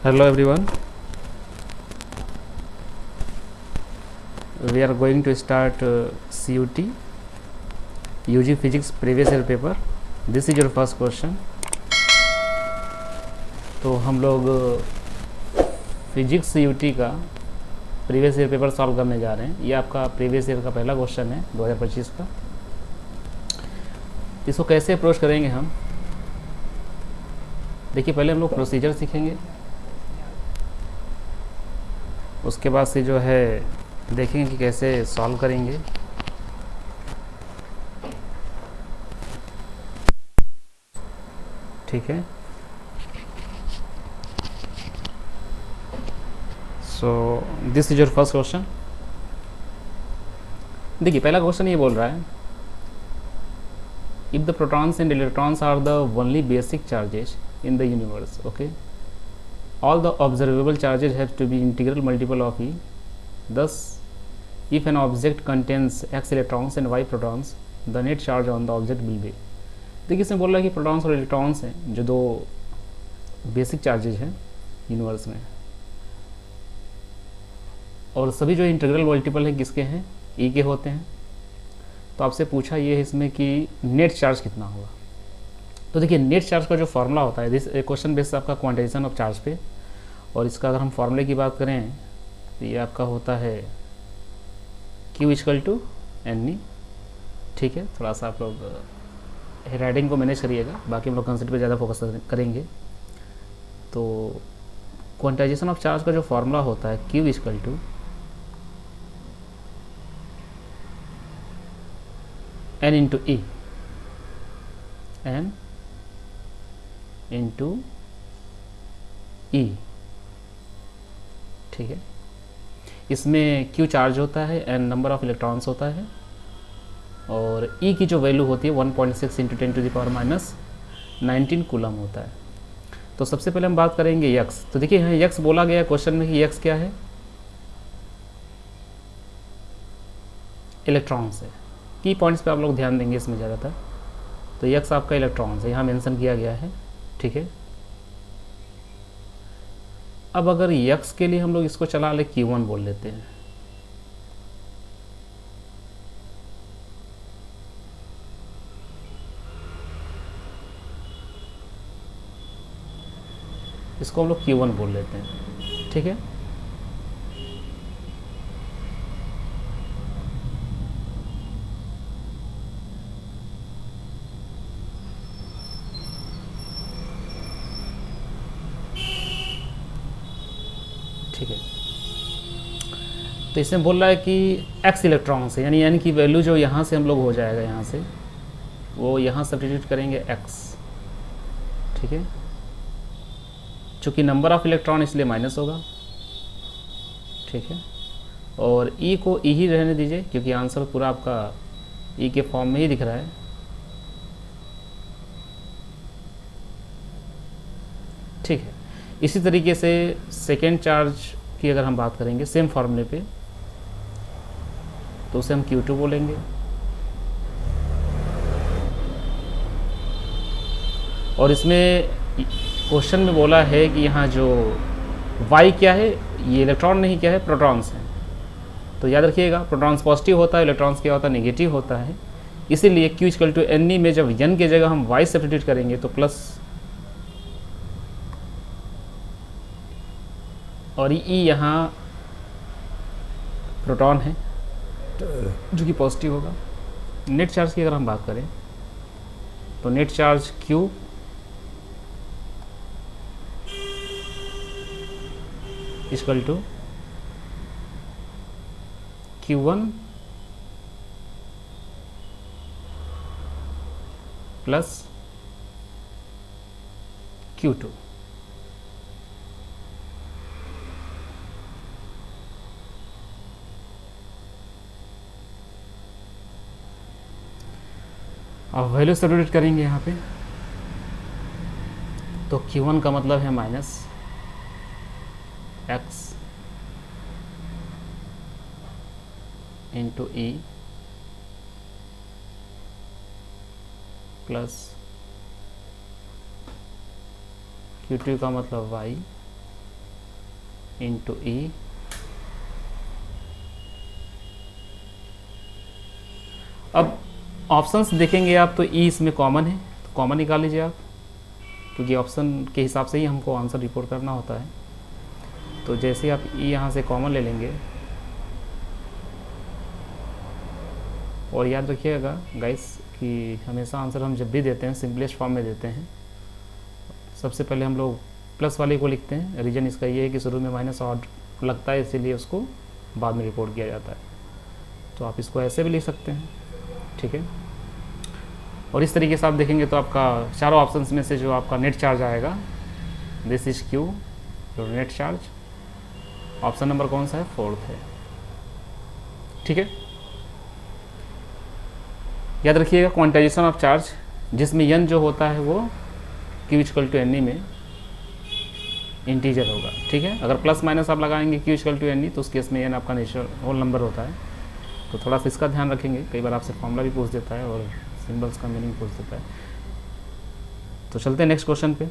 Hello everyone, we are going to start CUT UG Physics previous year paper. This is your first question. तो हम लोग physics CUT का previous year paper solve करने जा रहे हैं. ये आपका प्रीवियस ईयर का पहला क्वेश्चन है 2025 का. इसको कैसे अप्रोच करेंगे हम, देखिए पहले हम लोग प्रोसीजर सीखेंगे, उसके बाद से जो है देखेंगे कि कैसे सॉल्व करेंगे. ठीक है, so this is your first question. देखिए पहला क्वेश्चन ये बोल रहा है, if the protons and electrons are the only basic charges in the universe, okay, all the observable charges have to be integral multiple of E. Thus if an object contains x electrons and y protons, the net charge on the object will be. देखिए इसमें बोल रहा है कि protons और electrons हैं जो दो बेसिक चार्जेज हैं यूनिवर्स में, और सभी जो इंटीग्रल मल्टीपल हैं किसके हैं, ई के होते हैं. तो आपसे पूछा ये है इसमें कि नेट चार्ज कितना होगा. तो देखिए नेट चार्ज का जो फार्मूला होता है, दिस क्वेश्चन बेस्ड आपका क्वांटाइजेशन ऑफ चार्ज पे, और इसका अगर हम फार्मूले की बात करें तो ये आपका होता है Q equal to n e. ठीक है, थोड़ा सा आप लोग राइटिंग को मैनेज करिएगा, बाकी हम लोग कंसेप्ट पे ज़्यादा फोकस करेंगे. तो क्वांटाइजेशन ऑफ चार्ज का जो फार्मूला होता है Q equal to n into e, n into e. ठीक है, इसमें Q चार्ज होता है, N नंबर ऑफ इलेक्ट्रॉन्स होता है, और E की जो वैल्यू होती है 1.6 into 10 to the power minus 19 coulomb होता है. तो सबसे पहले हम बात करेंगे यक्स. तो देखिए यहाँ यक्स बोला गया क्वेश्चन में कि यक्स क्या है, इलेक्ट्रॉन्स है. की पॉइंट्स पे आप लोग ध्यान देंगे इसमें ज़्यादातर. तो यक्स आपका इलेक्ट्रॉन्स है, यहाँ मेंशन किया गया है. ठीक है, अब अगर यक्स के लिए हम लोग इसको चला ले Q1 बोल लेते हैं. इसको हम लोग Q1 बोल लेते हैं. ठीक है, ठीक है. तो इसमें बोल रहा है कि x इलेक्ट्रॉन से, यानी n की वैल्यू जो यहाँ से हम लोग हो जाएगा, यहाँ से वो यहाँ सब्स्टिट्यूट करेंगे x. ठीक है, चूँकि नंबर ऑफ इलेक्ट्रॉन इसलिए माइनस होगा. ठीक है, और E को E ही रहने दीजिए क्योंकि आंसर पूरा आपका E के फॉर्म में ही दिख रहा है. ठीक है, इसी तरीके से सेकेंड चार्ज की अगर हम बात करेंगे सेम फार्मूले पे, तो उसे हम Q2 बोलेंगे. और इसमें क्वेश्चन में बोला है कि यहाँ जो Y क्या है, ये इलेक्ट्रॉन नहीं, क्या है, प्रोटॉन्स हैं. तो याद रखिएगा प्रोटॉन्स पॉजिटिव होता है, इलेक्ट्रॉन्स क्या होता है, नेगेटिव होता है. इसीलिए Q equal to n e में जब n की जगह हम Y सब्स्टिट्यूट करेंगे तो प्लस, और E यहाँ प्रोटॉन है जो कि पॉजिटिव होगा. नेट चार्ज की अगर हम बात करें तो net charge Q equal to Q1 plus Q2. अब वैल्यू सब्स्टिट्यूट करेंगे यहाँ पे, तो Q1 का मतलब है minus x into E plus Q2 का मतलब y इंटू ई। अब ऑप्शंस देखेंगे आप तो ई इसमें कॉमन है, तो कॉमन निकाल लीजिए आप, क्योंकि ऑप्शन के हिसाब से ही हमको आंसर रिपोर्ट करना होता है। तो जैसे आप ई यहाँ से कॉमन ले लेंगे, और याद रखिएगा गाइस कि हमेशा आंसर हम जब भी देते हैं सिंपलेस्ट फॉर्म में देते हैं। सबसे पहले हम लोग प्लस वाले को लिखते हैं, रीज़न इसका ये है कि शुरू में माइनस ऑड लगता है, इसीलिए उसको बाद में रिपोर्ट किया जाता है। तो आप इसको ऐसे भी लिख सकते हैं, ठीक है। और इस तरीके से आप देखेंगे तो आपका चारों ऑप्शंस में से जो आपका नेट चार्ज आएगा, this is Q your net charge. Option number कौन सा है? 4th है, ठीक है। याद रखिएगा क्वांटाइजेशन ऑफ चार्ज, जिसमें n जो होता है वो q equal to n e में इंटीजर होगा, ठीक है। अगर प्लस माइनस आप लगाएंगे q equal to n e तो उस केस में n आपका नेचुरल होल नंबर होता है। तो थोड़ा सा इसका ध्यान रखेंगे, कई बार आपसे फॉर्मूला भी पूछ देता है और सिंबल्स का मीनिंग पूछ देता है। तो चलते हैं नेक्स्ट क्वेश्चन पे।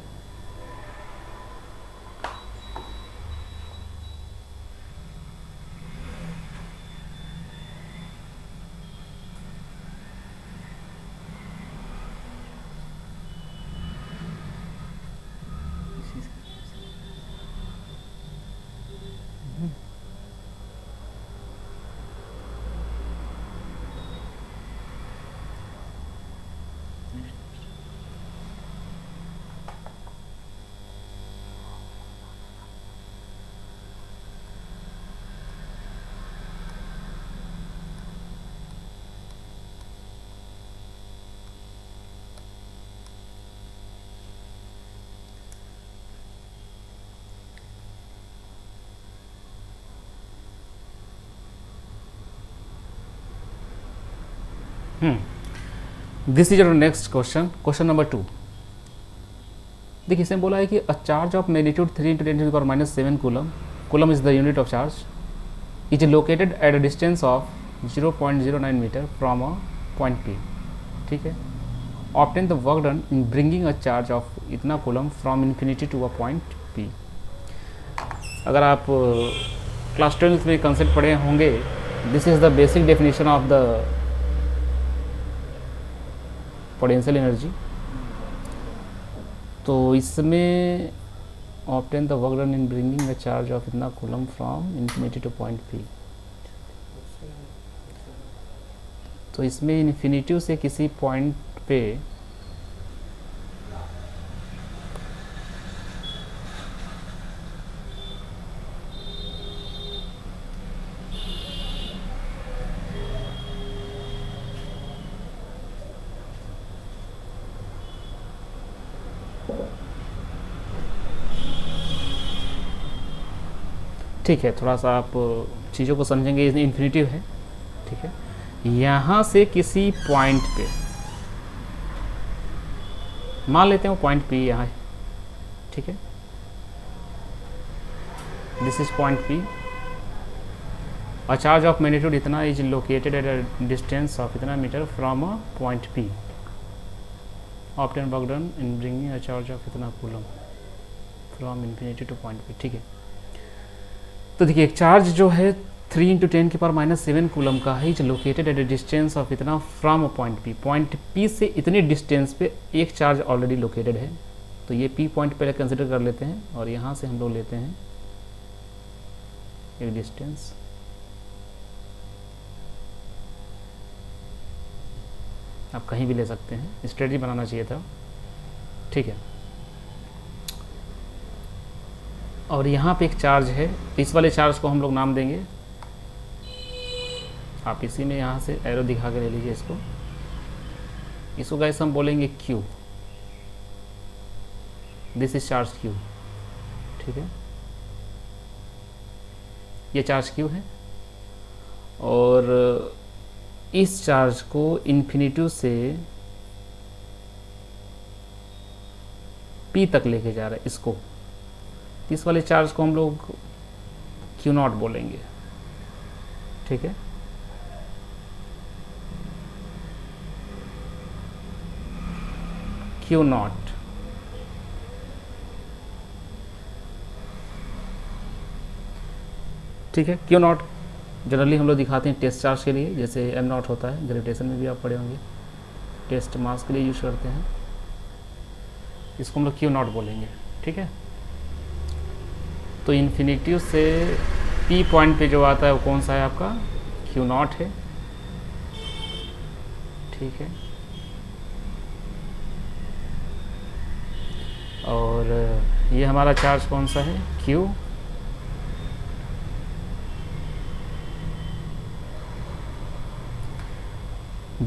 This is your next question, question number 2। देखिए इसमें बोला है कि a charge of magnitude 3 × 10⁻⁷ coulomb, coulomb is the unit of charge, is located at a distance of 0.09 metre from a point P, ठीक है। Obtain the work done in bringing a charge of इतना coulomb from infinity to a point P। अगर आप class 12th में concept पढ़े होंगे, this is the basic definition of the potential energy. तो इसमें obtain the work done in bringing the charge of इतना coulomb from infinity to point P। तो इसमें इन्फिनिटी से किसी पॉइंट पे ठीक है, थोड़ा सा आप चीज़ों को समझेंगे, इन्फिनिटी है, ठीक है। यहाँ से किसी पॉइंट पे मान लेते हैं वो पॉइंट P यहाँ है, ठीक है। This is point P। A charge of magnitude इतना is located at a distance of इतना metre from a point P। Obtain work done in bringing a charge of इतना coulomb from infinity to point P, ठीक है। तो देखिए एक charge जो है 3 × 10⁻⁷ कूलम का है, is located at a distance of इतना from a point P। Point P से इतने डिस्टेंस पे एक चार्ज ऑलरेडी लोकेटेड है, तो ये P पॉइंट पहले कंसिडर कर लेते हैं, और यहाँ से हम लोग लेते हैं एक डिस्टेंस, आप कहीं भी ले सकते हैं, स्ट्रेटजी बनाना चाहिए था, ठीक है। और यहाँ पे एक चार्ज है, इस वाले चार्ज को हम लोग नाम देंगे, आप इसी में यहाँ से एरो दिखा के ले लीजिए इसको गाइस हम बोलेंगे Q। This is charge Q, ठीक है। ये चार्ज Q है, और इस चार्ज को इन्फिनिटी से P तक लेके जा रहा है इसको। इस वाले चार्ज को हम लोग Q0 बोलेंगे, ठीक है। Q0। ठीक है। क्यू नॉट जनरली हम लोग दिखाते हैं टेस्ट चार्ज के लिए, जैसे एम नॉट होता है, ग्रेविटेशन में भी आप पढ़े होंगे, टेस्ट मास के लिए यूज करते हैं, इसको हम लोग क्यू नॉट बोलेंगे। ठीक है, तो इन्फिनिटी से पी पॉइंट पे जो आता है वो कौन सा है आपका, क्यू नॉट है। ठीक है, और ये हमारा चार्ज कौन सा है, क्यू।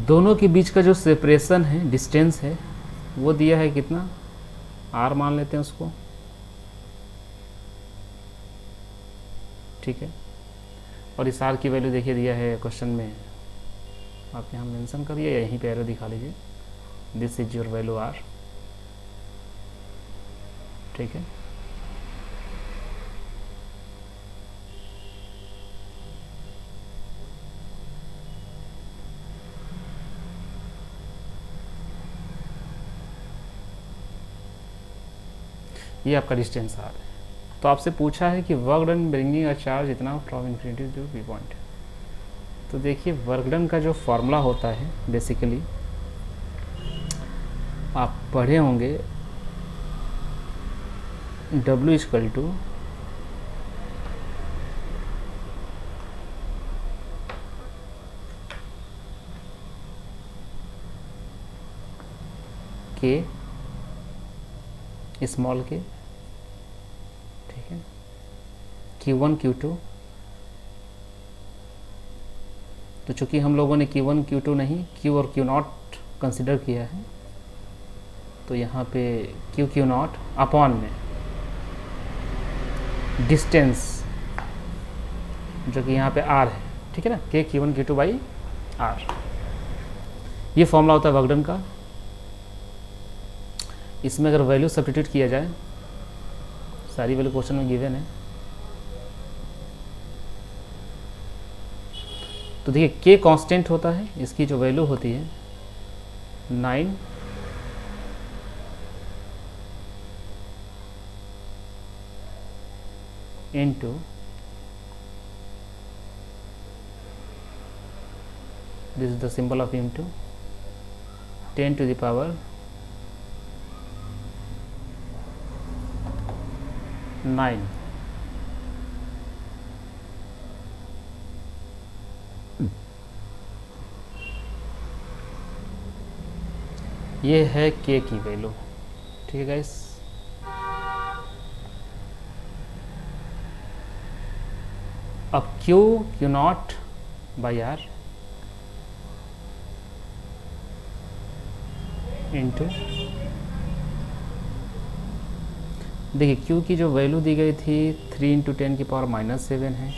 दोनों के बीच का जो सेपरेशन है, डिस्टेंस है, वो दिया है कितना, आर मान लेते हैं उसको। ठीक है, और इस आर की वैल्यू देखिए दिया है क्वेश्चन में, आप यहाँ मेंशन करिए या यहीं पे एरो दिखा लीजिए, this is your value R. ठीक है, ये आपका डिस्टेंस आर है। तो आपसे पूछा है कि work done bringing a charge इतना from infinity to P point. तो देखिए वर्क डन का जो फॉर्मूला होता है, बेसिकली आप पढ़े होंगे, W इक्वल टू के स्मॉल के, ठीक है, Q1 Q2। तो चूंकि हम लोगों ने Q1 Q2 नहीं, Q और Q नॉट कंसिडर किया है, तो यहाँ पे Q नॉट अपॉन में डिस्टेंस जो कि यहाँ पे R है, ठीक है ना, K Q1 Q2 by R। ये फॉर्मूला होता है वर्क डन का। इसमें अगर वैल्यू सब्स्टिट्यूट किया जाए, सारी वैल्यू क्वेश्चन में गिवन है, तो देखिए K कांस्टेंट होता है, इसकी जो वैल्यू होती है 9 into this is the symbol of into 10 to the power 9। ये है K की वैल्यू। ठीक है गाइस, अब Q not by R into, देखिए Q की जो वैल्यू दी गई थी 3 इंटू 10 की पावर -7 है,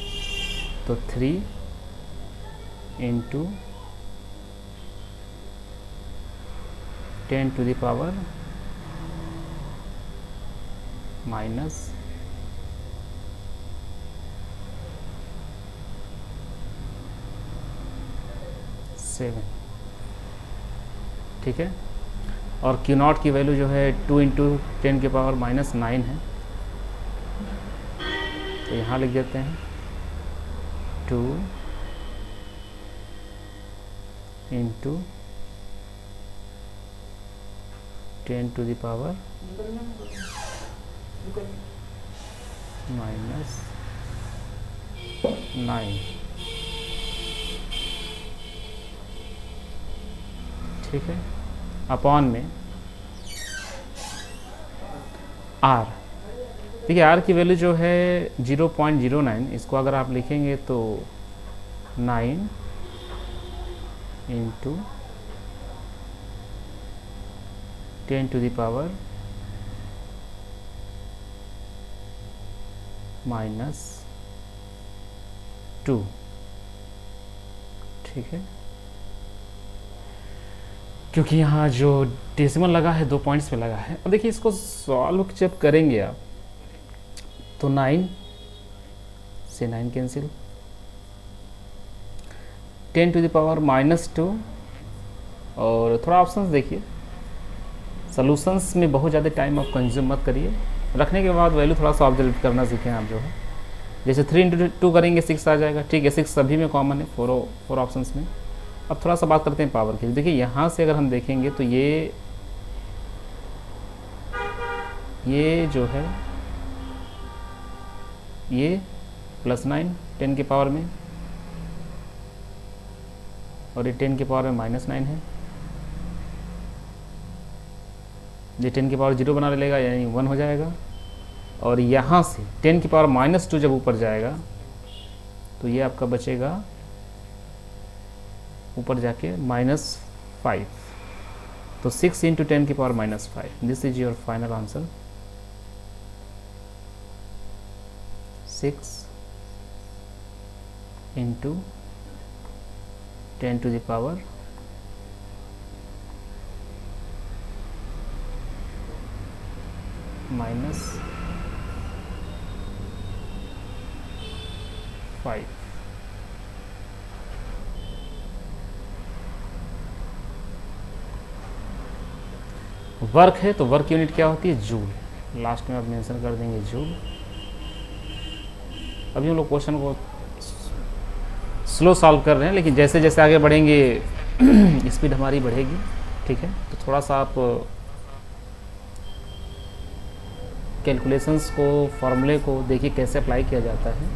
तो 3 इंटू 10 टू द पावर -7। ठीक है, और Q नॉट की वैल्यू जो है 2 इंटू 10 की पावर -9 है, तो यहाँ लिख देते हैं 2 इंटू 10 टू द पावर -9। ठीक है, अपॉन में R। देखिए R की वैल्यू जो है 0.09, इसको अगर आप लिखेंगे तो 9 इंटू 10 टू द पावर -2। ठीक है, क्योंकि यहाँ जो डेसिमल लगा है 2 पॉइंट्स पे लगा है। अब देखिए इसको सॉल्व जब करेंगे आप, तो 9 से 9 कैंसिल, 10 टू द पावर -2, और थोड़ा ऑप्शंस देखिए, सॉल्यूशंस में बहुत ज़्यादा टाइम आप कंज्यूम मत करिए, रखने के बाद वैल्यू थोड़ा सा ऑब्जर्व करना सीखें आप जो है। जैसे 3 इंटू 2 करेंगे 6 आ जाएगा, ठीक है, 6 सभी में कॉमन है, फोर ऑप्शंस में। अब थोड़ा सा बात करते हैं पावर की। देखिए यहाँ से अगर हम देखेंगे तो ये जो है ये +9 10 की पावर में, और ये 10 की पावर में -9 है। ये 10 की पावर 0 बना लेगा, यानी 1 हो जाएगा। और यहाँ से 10 की पावर -2 जब ऊपर जाएगा तो ये आपका बचेगा ऊपर जाके -5। तो 6 इंटू 10 की power -5, this is your final answer. 6 into 10 to the power -5। Work है तो वर्क यूनिट क्या होती है? जूल। लास्ट में आप मेंशन कर देंगे जूल। अभी हम लोग क्वेश्चन को स्लो सॉल्व कर रहे हैं, लेकिन जैसे जैसे आगे बढ़ेंगे स्पीड हमारी बढ़ेगी, ठीक है। तो थोड़ा सा आप कैलकुलेशंस को, फॉर्मूले को देखिए कैसे अप्लाई किया जाता है,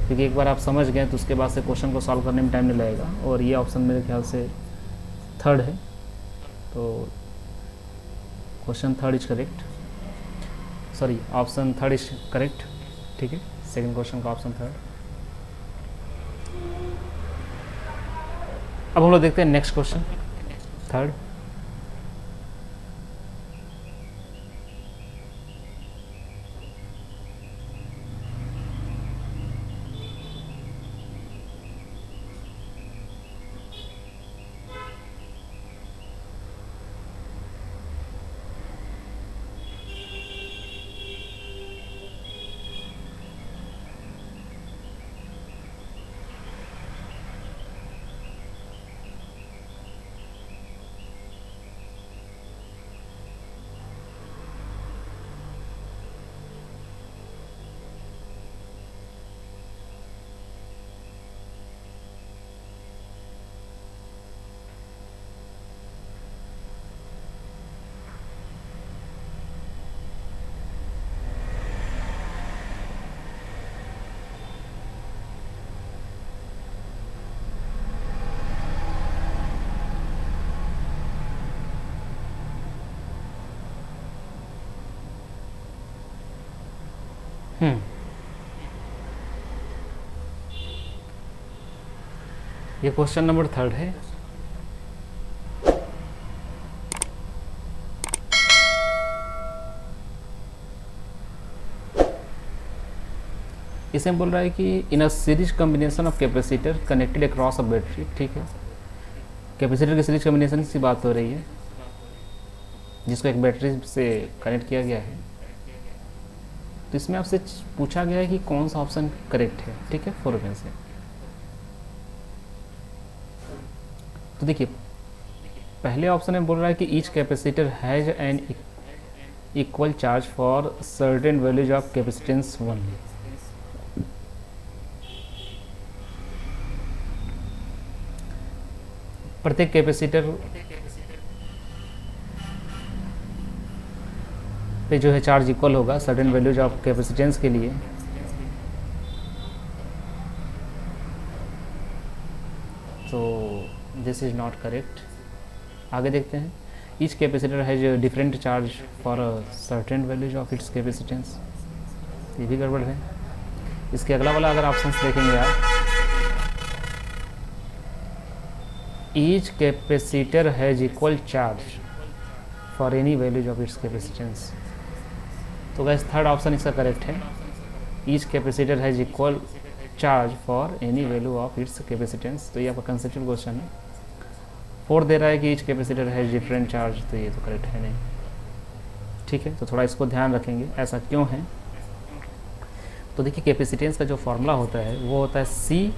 क्योंकि एक बार आप समझ गए तो उसके बाद से क्वेश्चन को सॉल्व करने में टाइम नहीं लगेगा। और ये ऑप्शन मेरे ख्याल से 3rd है, तो question 3rd is correct, sorry option 3rd is correct, ठीक है। सेकंड क्वेश्चन का ऑप्शन 3rd। अब हम लोग देखते हैं नेक्स्ट क्वेश्चन 3rd। ये क्वेश्चन नंबर 3rd है। इसे बोल रहा है कि in a series combination of capacitor connected across a battery, ठीक है। कैपेसिटर की सीरीज कॉम्बिनेशन की बात हो रही है, जिसको एक बैटरी से कनेक्ट किया गया है। तो इसमें आपसे पूछा गया है कि कौन सा ऑप्शन करेक्ट है, ठीक है, 4 में से। तो देखिए पहले ऑप्शन में बोल रहा है कि each capacitor has an equal charge for certain values of capacitance 1। प्रत्येक कैपेसिटर पे जो है चार्ज इक्वल होगा सर्टेन वैल्यूज ऑफ कैपेसिटेंस के लिए। तो दिस इज नॉट करेक्ट। आगे देखते हैं। Each capacitor has different charge for certain values of its capacitance, ये भी गड़बड़ है। इसके अगला वाला अगर ऑप्शन देखेंगे आप, each capacitor has equal charge for any values of its capacitance. तो गैस 3rd ऑप्शन इसका करेक्ट है। Each capacitor has equal charge for any value of its capacitance. तो ये आपका कंसेप्चुअल क्वेश्चन है। 4 दे रहा है कि each capacitor has different charge, तो ये तो करेक्ट है नहीं, ठीक है। तो थोड़ा इसको ध्यान रखेंगे ऐसा क्यों है। तो देखिए कैपेसिटेंस का जो फॉर्मूला होता है वो होता है C,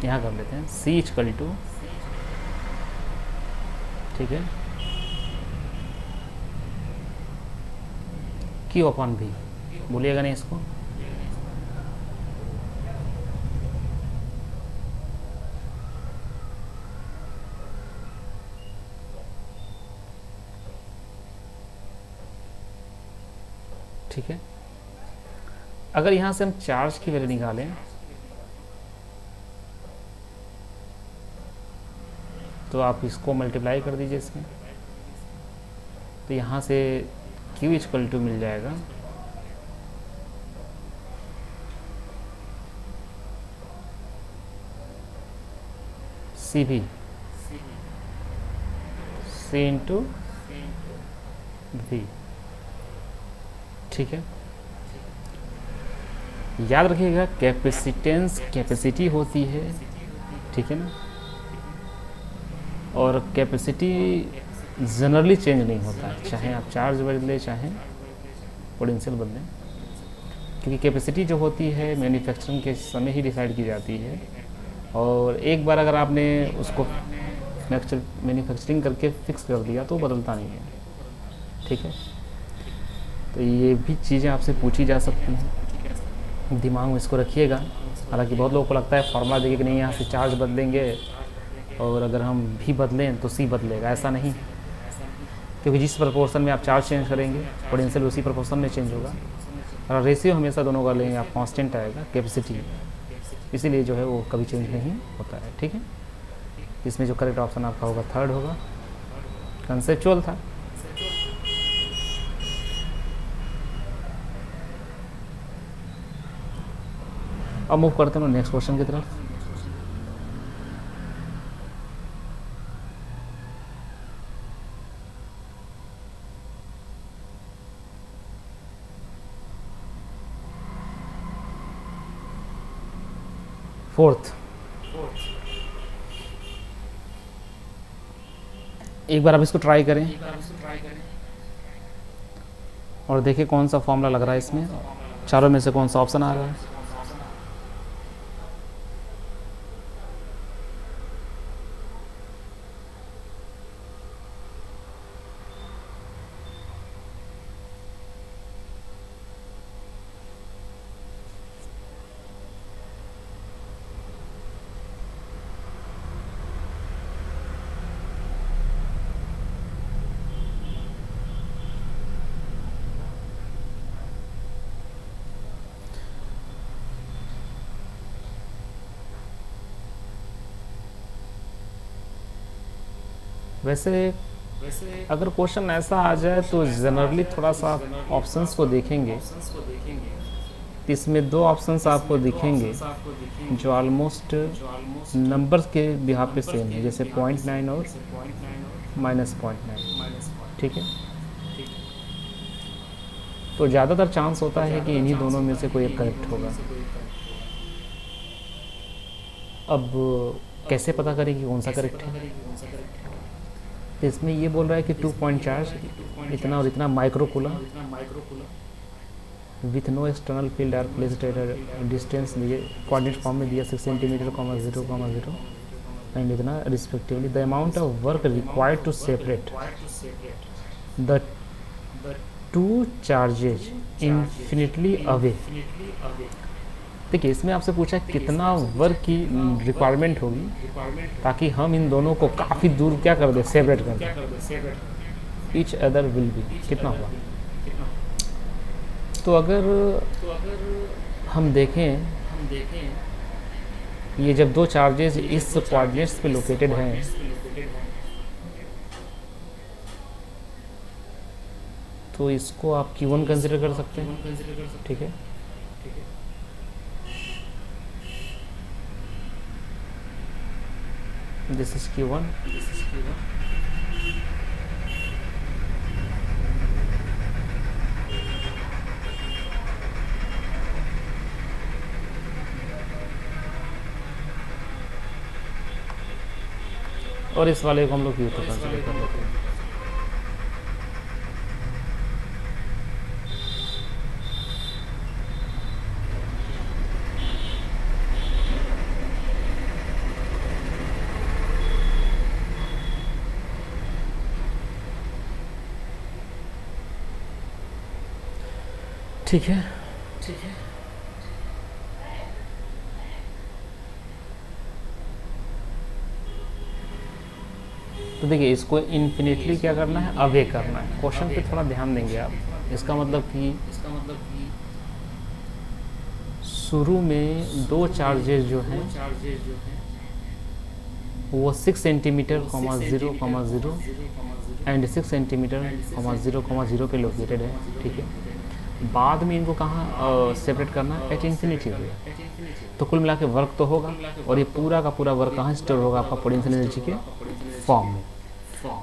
यहाँ कर लेते हैं C इक्वल टू, ठीक है, Q अपॉन V। भूलिएगा नहीं इसको। ठीक है, अगर यहाँ से हम चार्ज की वैल्यू निकालें तो आप इसको मल्टीप्लाई कर दीजिए इसमें, तो यहाँ से Q इक्वल टू मिल जाएगा CV C इंटू V। ठीक है, याद रखिएगा कैपेसिटेंस कैपेसिटी होती है, ठीक है ना, और कैपेसिटी जनरली चेंज नहीं होता है, चाहे आप चार्ज बदलें चाहे पोटेंशियल बदलें, क्योंकि कैपेसिटी जो होती है मैन्युफैक्चरिंग के समय ही डिसाइड की जाती है, और एक बार अगर आपने उसको मैन्युफैक्चरिंग करके फिक्स कर दिया तो बदलता नहीं है। ठीक है, तो ये भी चीज़ें आपसे पूछी जा सकती हैं, दिमाग में इसको रखिएगा। हालांकि बहुत लोगों को लगता है फार्मूला देखिए कि नहीं यहाँ से चार्ज बदलेंगे और अगर हम भी बदलें तो सी बदलेगा, ऐसा नहीं, क्योंकि जिस प्रपोर्शन में आप चार्ज चेंज करेंगे पोटेंशियल उसी प्रपोर्शन में चेंज होगा, और रेशियो हमेशा दोनों का लेंगे आप कांस्टेंट आएगा कैपेसिटी, इसीलिए जो है वो कभी चेंज नहीं होता है। ठीक है, इसमें जो करेक्ट ऑप्शन आपका होगा थर्ड होगा, कंसेप्चुअल था। अब मूव करते हैं नेक्स्ट क्वेश्चन की तरफ। फोर्थ, एक बार आप इसको ट्राई करें और देखिए कौन सा फॉर्मूला लग रहा है इसमें, चारों में से कौन सा ऑप्शन आ रहा है। वैसे अगर क्वेश्चन ऐसा आ जाए तो जनरली थोड़ा सा ऑप्शंस को देखेंगे, तो इसमें दो ऑप्शंस आपको दिखेंगे जो ऑलमोस्ट नंबर्स के बिहाफ पे सेम है, जैसे 0.9 और -0.9। ठीक है, तो ज़्यादातर चांस होता है कि इन्हीं दोनों में से कोई एक करेक्ट होगा। अब कैसे पता करें कि कौन सा करेक्ट है, तो इसमें ये बोल रहा है कि 2 पॉइंट चार्ज इतना और इतना micro coulomb with no external field are placed at distance दिए, कोऑर्डिनेट फॉर्म में दिया 6 सेंटीमीटर, 0,0 एंड इतना रिस्पेक्टिवली। The amount of work required to separate the two charges infinitely away. देखिए इसमें आपसे पूछा कितना वर्क की रिक्वायरमेंट होगी ताकि हम इन दोनों को काफ़ी दूर क्या कर दे, सेपरेट कर दे, ईच अदर विल बी कितना हुआ। तो अगर हम देखें ये जब दो चार्जेस इस कोऑर्डिनेट्स पे लोकेटेड हैं तो इसको आप Q1 कंसिडर कर सकते हैं। ठीक है, दिस इज Q1, और इस वाले को हम लोग Q2 कंसिडर कर लेते हैं। ठीक है। तो देखिए इसको इन्फिनिटली क्या करना है, अवे करना है। क्वेश्चन पे थोड़ा ध्यान देंगे आप। इसका मतलब कि शुरू में दो चार्जेस जो हैं वो 6 सेंटीमीटर, 0,0 एंड 6 सेंटीमीटर, 0,0 पे लोकेटेड है, ठीक है। बाद में इनको कहाँ सेपरेट करना है, एट इन्फिनिटी पे। तो कुल मिला के वर्क तो होगा, और ये पूरा का पूरा वर्क कहाँ स्टोर होगा, आपका पोटेंशियल एनर्जी के फॉर्म में।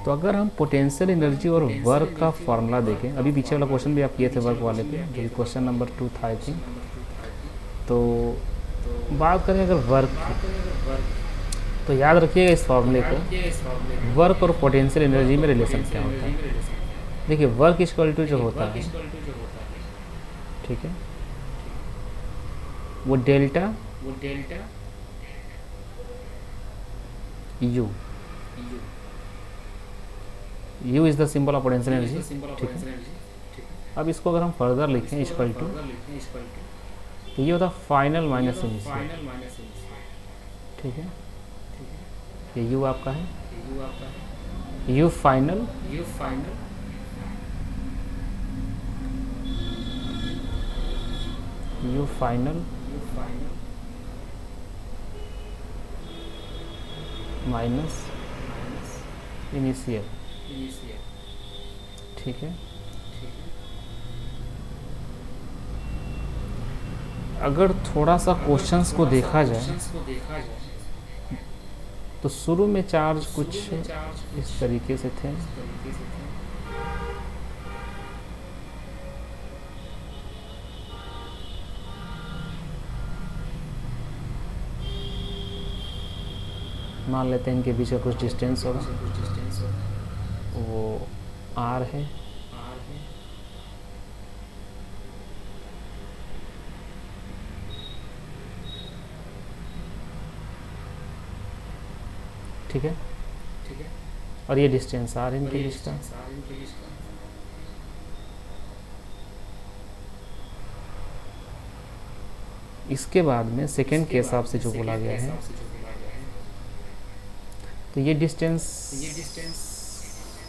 तो अगर हम पोटेंशियल एनर्जी और वर्क का फॉर्मूला देखें, अभी पीछे वाला क्वेश्चन भी आप किए थे वर्क वाले पे, जो क्वेश्चन नंबर 2 था आई थिंक। तो बात करें अगर वर्क की, तो याद रखिएगा इस फॉर्मूले को, वर्क और पोटेंशियल एनर्जी में रिलेशन क्या होता है। देखिए वर्क इक्वल टू जो होता है, ठीक है, वो delta U, you is the symbol of potential energy, ठीक है। अब इसको अगर हम फर्दर लिखें इक्वल टू, तो ये होता है फाइनल माइनस इनिशियल, ठीक है। ये यू आपका है, यू फाइनल माइनस इनिशियल, ठीक है। अगर थोड़ा सा क्वेश्चंस को देखा जाए तो शुरू में चार्ज कुछ इस तरीके से थे, मान लेते हैं इनके बीच का कुछ डिस्टेंस होगा, वो आर है, ठीक है, और ये डिस्टेंस आर इनके बीच का। इसके बाद में सेकेंड के हिसाब से जो बोला गया है, तो ये डिस्टेंस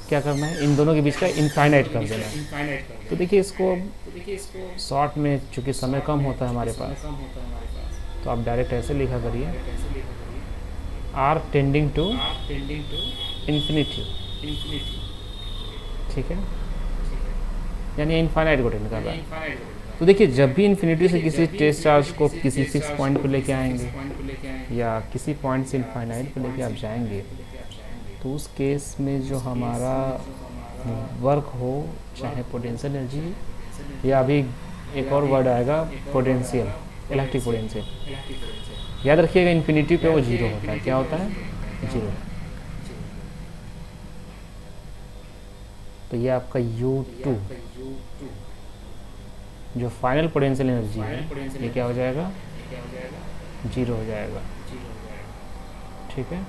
क्या करना है, इन दोनों के बीच का इनफाइनाइट कर देना है। तो देखिए इसको शॉर्ट में चूँकि समय कम होता है हमारे पास, तो आप डायरेक्ट ऐसे लिखा करिए, आर टेंडिंग टू इन्फिनिटी, ठीक है, यानी इनफाइनाइट को टेंड कर रहा है। तो देखिए जब भी इन्फिनिटी से किसी टेस्ट चार्ज को किसी फिक्स पॉइंट पर लेके आएंगे या किसी पॉइंट से इनफाइनाइट पर लेके आप जाएंगे, तो उस केस में जो हमारा वर्क हो, चाहे पोटेंशियल एनर्जी या अभी एक और वर्ड आएगा पोटेंशियल, इलेक्ट्रिक पोटेंशियल, याद रखिएगा इन्फिनिटी पे वो जीरो होता है। क्या होता है, जीरो। तो ये आपका U2 जो फाइनल पोटेंशियल एनर्जी है, ये क्या हो जाएगा, जीरो हो जाएगा, ठीक है।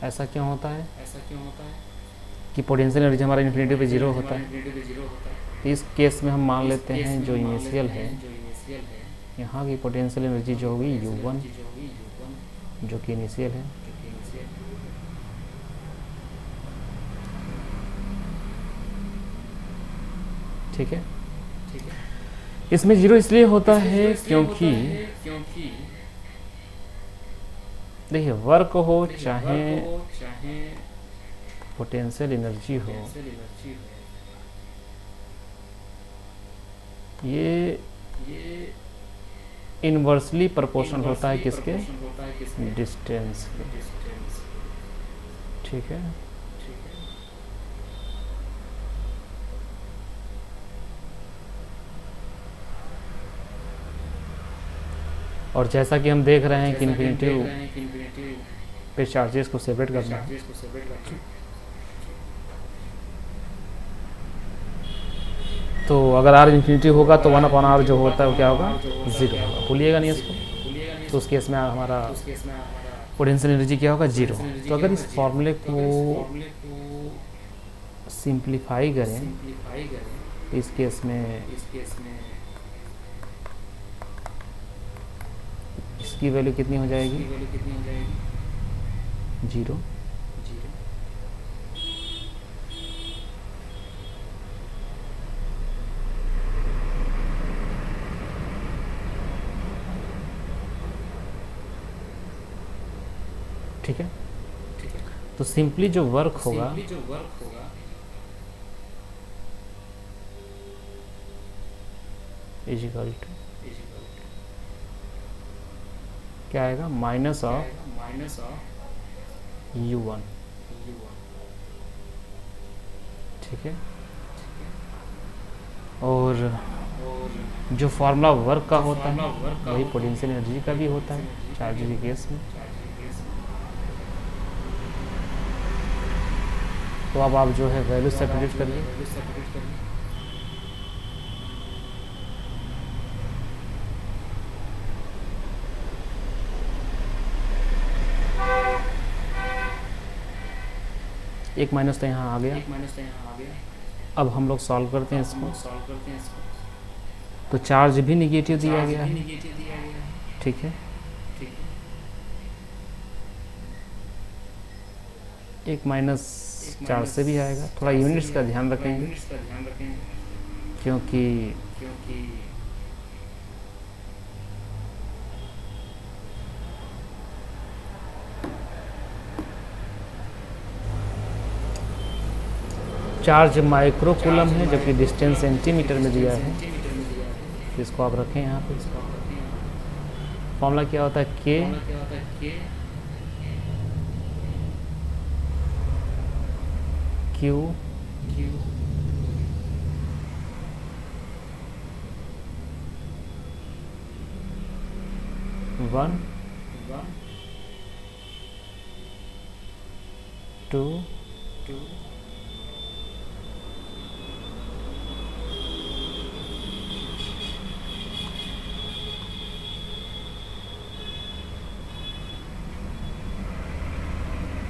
ऐसा क्यों होता है कि पोटेंशियल एनर्जी हमारा इन्फिनिटी पे जीरो होता है। तो इस केस में हम मान लेते हैं जो इनिशियल है, यहाँ की पोटेंशियल एनर्जी जो होगी U1, जो कि इनिशियल है, ठीक है। इसमें जीरो इसलिए होता है क्योंकि देखिए वर्क हो चाहे पोटेंशियल एनर्जी हो, ये इनवर्सली प्रोपोर्शनल होता है किसके, डिस्टेंस के, ठीक है। और जैसा कि हम देख रहे हैं कि इन्फिनिटी पे चार्जेस को सेपरेट करना है, तो अगर आर इन्फिनिटी होगा तो 1/r जो होता है वो क्या होगा, जीरो होगा। भूलिएगा नहीं इसको। तो उस केस में हमारा पोटेंशियल एनर्जी क्या होगा, जीरो। तो अगर इस फॉर्मूले को सिंप्लीफाई करें तो इस केस में इसकी वैल्यू कितनी हो जाएगी, जीरो। ठीक है, तो सिंपली जो वर्क होगा इज इक्वल टू क्या आएगा, माइनस ऑफ u1। ठीक है, और जो फॉर्मूला वर्क का होता है वही पोटेंशियल एनर्जी का भी होता है चार्ज के केस में। तो अब आप जो है वैल्यू सब्स्टिट्यूट करिए। एक माइनस तो यहाँ आ गया। अब हम लोग सॉल्व करते हैं इसको। तो चार्ज भी निगेटिव दिया गया है। ठीक है, एक माइनस चार्ज से भी आएगा। थोड़ा यूनिट्स का ध्यान रखेंगे क्योंकि चार्ज माइक्रो कूलम है जबकि डिस्टेंस सेंटीमीटर में दिया है। तो इसको आप रखें यहाँ पे। फॉर्मूला क्या होता है, के क्यू वन टू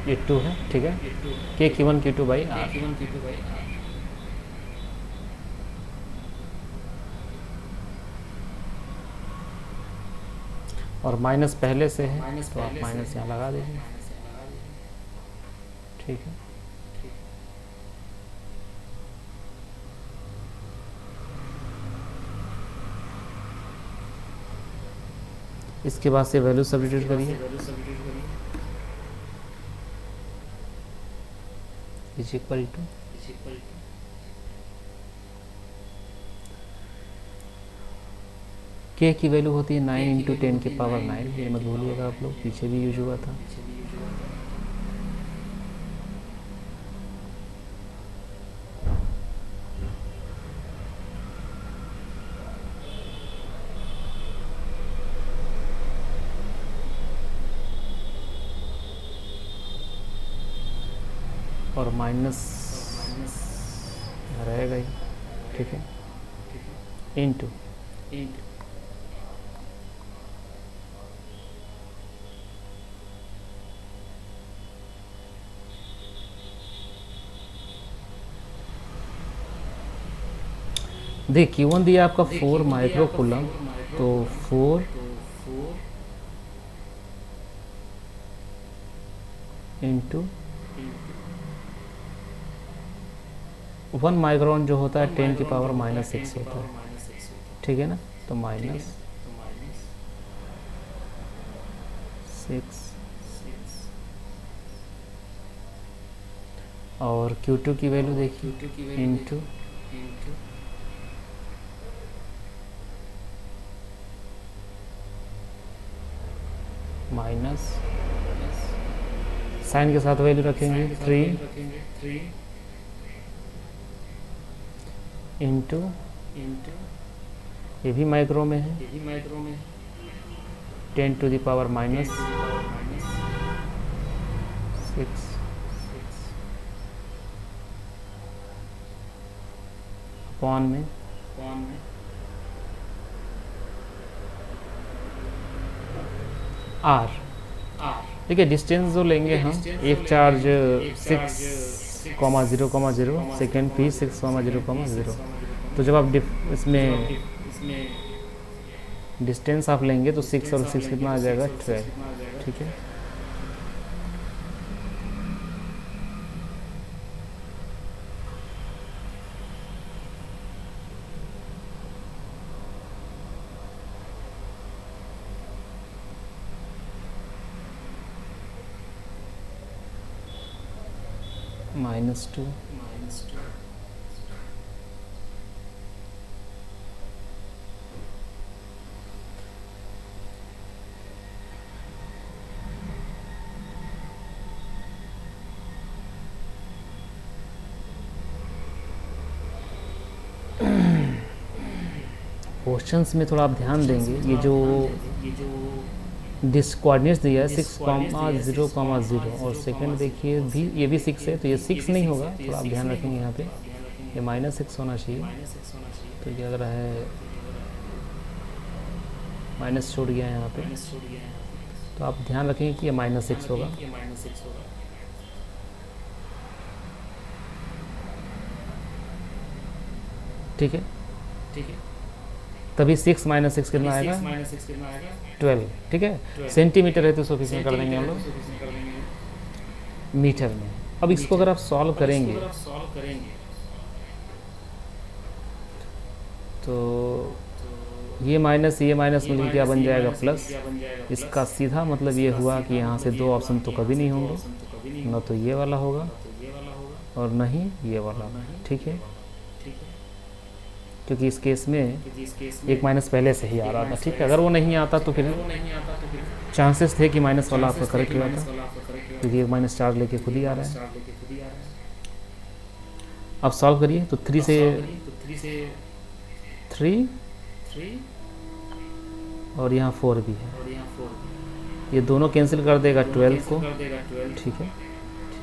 ये 2 है। ठीक है, के Q1 Q2 बाई आर। और माइनस पहले से है तो आप माइनस यहाँ लगा दीजिए। ठीक है, इसके बाद से वैल्यू सब्स्टिट्यूट करिए। इज इक्वल टू के की वैल्यू होती है 9 इंटू 10 के पावर 9। ये मत भूलिएगा आप लोग, पीछे भी यूज हुआ था। और माइनस रहेगा ही। ठीक है, इंटू देखिए Q1 दिया आपका 4 माइक्रो कूलम, तो 4 इंटू 1 माइक्रोन जो होता है 10 की पावर -6 होता है। ठीक है ना, तो माइनस 6 और Q2 की वैल्यू देखिए इंटू माइनस साइन के साथ वैल्यू रखेंगे 3 इंटू ये भी माइक्रो में है 10 टू द पावर -6 अपॉन में R देखिए डिस्टेंस जो लेंगे हम, एक चार्ज 6,0,0, सेकेंड भी 6,0,0। तो जब आप इसमें डिस्टेंस आप लेंगे तो 6 और 6 कितना आ जाएगा 12, ठीक है। -2 क्वेश्चंस में थोड़ा आप ध्यान देंगे, ये जो डिस कोऑर्डिनेट्स दिया है 6,0,0 और सेकंड देखिए भी, ये भी 6 है, तो ये 6 नहीं होगा, थोड़ा आप ध्यान रखेंगे यहाँ पे, ये -6 होना चाहिए। तो ये लग रहा है माइनस छोड़ गया है यहाँ पे, तो आप ध्यान रखेंगे कि ये -6 होगा। ठीक है, तभी 6 - 6 कितना आएगा 12, ठीक है। सेंटीमीटर है तो उसको किस में कर देंगे हम लोग, मीटर में। अब इसको अगर आप सॉल्व करेंगे तो ये माइनस मिलकर क्या बन जाएगा प्लस। इसका सीधा मतलब ये हुआ कि यहाँ से दो ऑप्शन तो कभी नहीं होंगे, न तो ये वाला होगा और न ही ये वाला, ठीक है। क्योंकि इस केस में एक माइनस पहले से ही आ रहा था, ठीक है। अगर वो नहीं आता तो फिर चांसेस थे कि माइनस वाला आपका करेक्ट हुआ था, क्योंकि एक माइनस चार्ज लेके खुद ही आ रहा है। अब सॉल्व करिए तो 3 से 3 और यहाँ 4 भी है, ये दोनों कैंसिल कर देगा 12 को, ठीक है।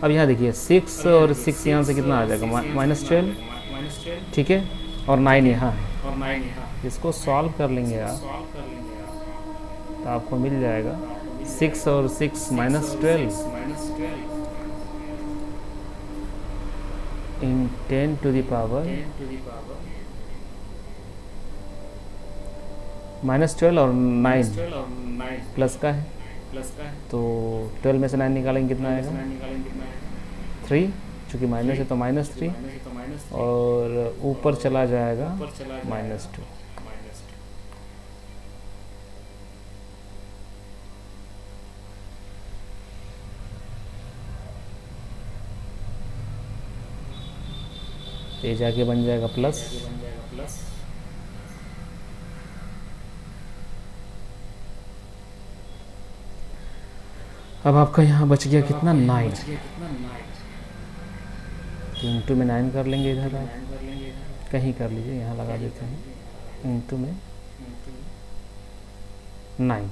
अब यहाँ देखिए 6 और 6 यहाँ से कितना आ जाएगा -12, ठीक है, और 9 यहाँ है। इसको सॉल्व कर लेंगे आप तो आपको मिल जाएगा 6 और 6 -12 इन 10 to the power -12 और 9 प्लस का है, तो 12 में से 9 निकालेंगे कितना आएगा 3, चूँकि माइनस है तो -3 और ऊपर चला जाएगा -2। ये जाके बन जाएगा प्लस, अब आपका यहाँ बच गया कितना 9, तो इंटू में 9 कर लेंगे, इधर आप कहीं कर लीजिए, यहाँ लगा देते हैं, इंटू में 9,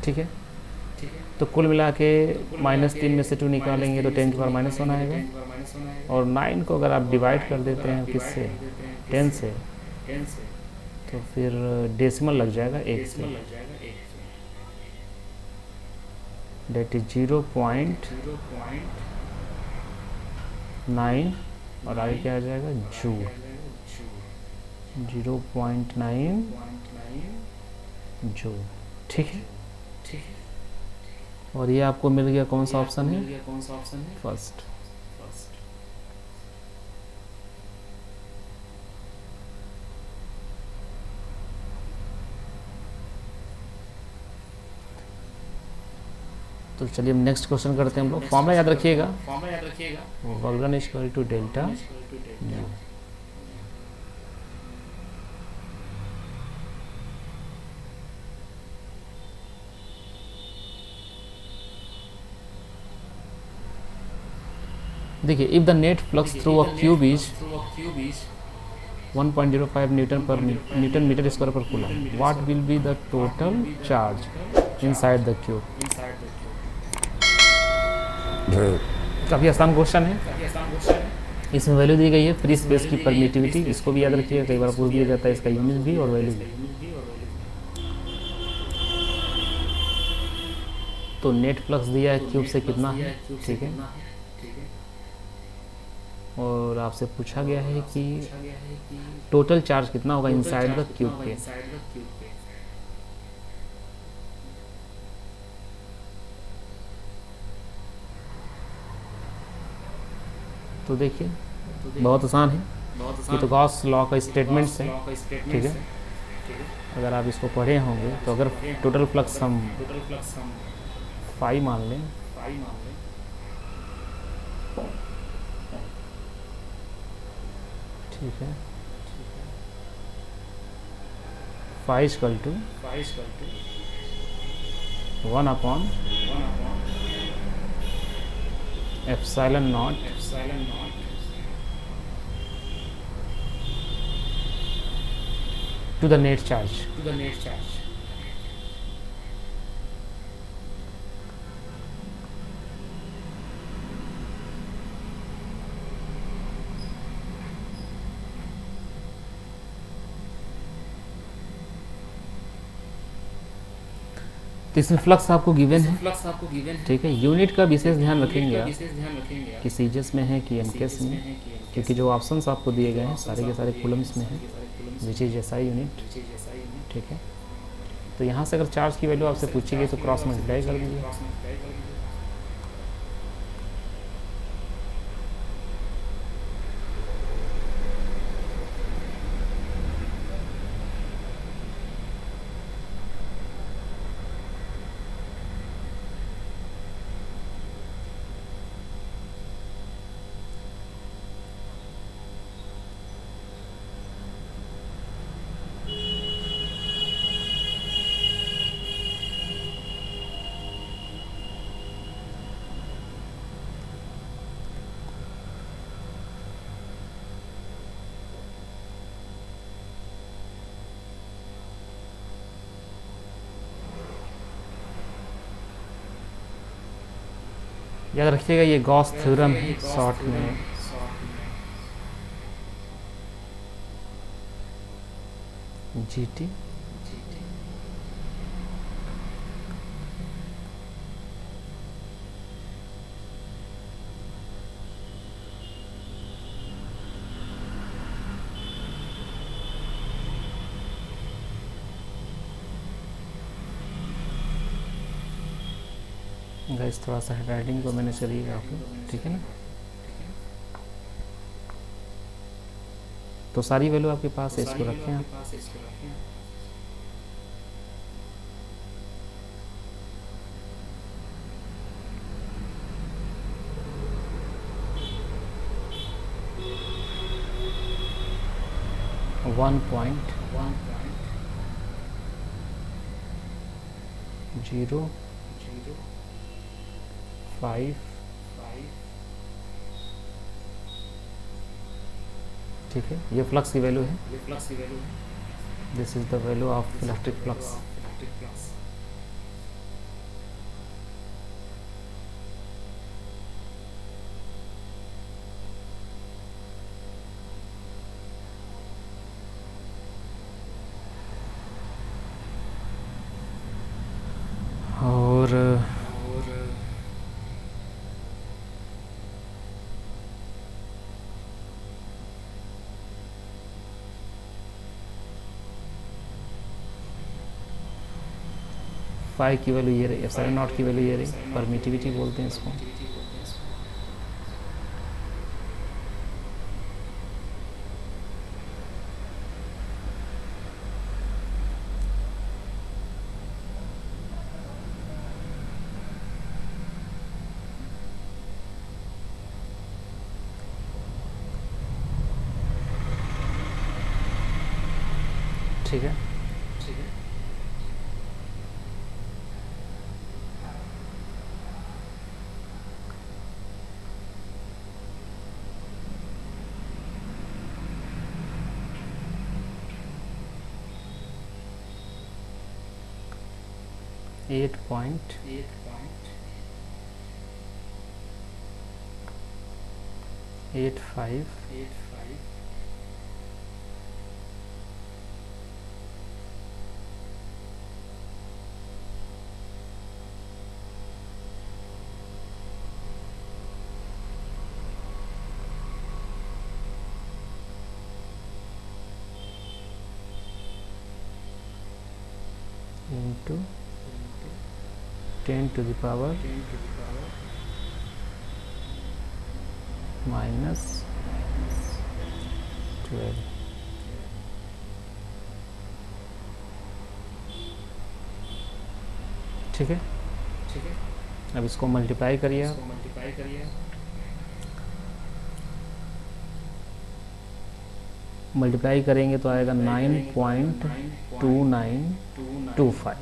ठीक है। तो कुल मिला के -3 में से 2 निकालेंगे तो 10 की पावर -1 आएगा, और 9 को अगर आप डिवाइड कर देते हैं किससे 10 से, तो फिर डेसिमल लग जाएगा 1 से, डेट इज 0.9 और आगे क्या आ जाएगा जूल, 0.9 जूल, ठीक है। और ये आपको मिल गया कौन सा ऑप्शन है, फर्स्ट। तो चलिए हम नेक्स्ट क्वेश्चन करते हैं हम लोग। फॉर्मूला याद रखिएगा, work done equal to delta U. देखिए if the net flux through a cube is 1.05 newton metre square per coulomb, what will be the total charge inside the cube. काफ़ी आसान question है, इसमें वैल्यू दी गई है free space की permittivity, इसको भी याद रखिएगा, कई बार पूछ दिया जाता है इसका यूनिट भी और वैल्यू भी। तो नेट फ्लक्स दिया है क्यूब से कितना है, ठीक है। और आपसे पूछा गया है कि टोटल चार्ज कितना होगा इनसाइड द क्यूब पे। तो देखिए बहुत आसान है, ये तो गॉस लॉ का स्टेटमेंट्स है, ठीक है। अगर आप इसको पढ़े होंगे तो अगर टोटल फ्लक्स हम फाई मान लें, ठीक है, phi equal to 1/, epsilon nought to the net charge। तो इसमें फ्लक्स आपको गिवन है, ठीक है। यूनिट का विशेष ध्यान रखेंगे आप कि सीजीएस में है कि एमकेएस में, क्योंकि जो ऑप्शंस आपको दिए गए हैं सारे के सारे कूलम्स में है, विच इज एसआई यूनिट, ठीक है। तो यहाँ से अगर चार्ज की वैल्यू आपसे पूछी गई तो क्रॉस मल्टीप्लाई कर दीजिए। याद रखिएगा ये गॉस थ्योरम है शॉर्ट में, जीटी गाइस, थोड़ा सा हेडराइटिंग को मैंने करिएगा आपको, ठीक है ना। तो सारी वैल्यू आपके पास है, इसको रखें आप। वन पॉइंट 0.05, ठीक है। ये फ्लक्स की वैल्यू है, this is the value of electric flux. और फाई की वैल्यू ये रही, एप्सिलॉन नॉट की वैल्यू ये रही, परमिटिविटी बोलते हैं इसको। ठीक है, 8.8 85 into 10 to the power minus 12। ठीक है, अब इसको मल्टीप्लाई करिए आप। मल्टीप्लाई करेंगे तो आएगा 9.2925।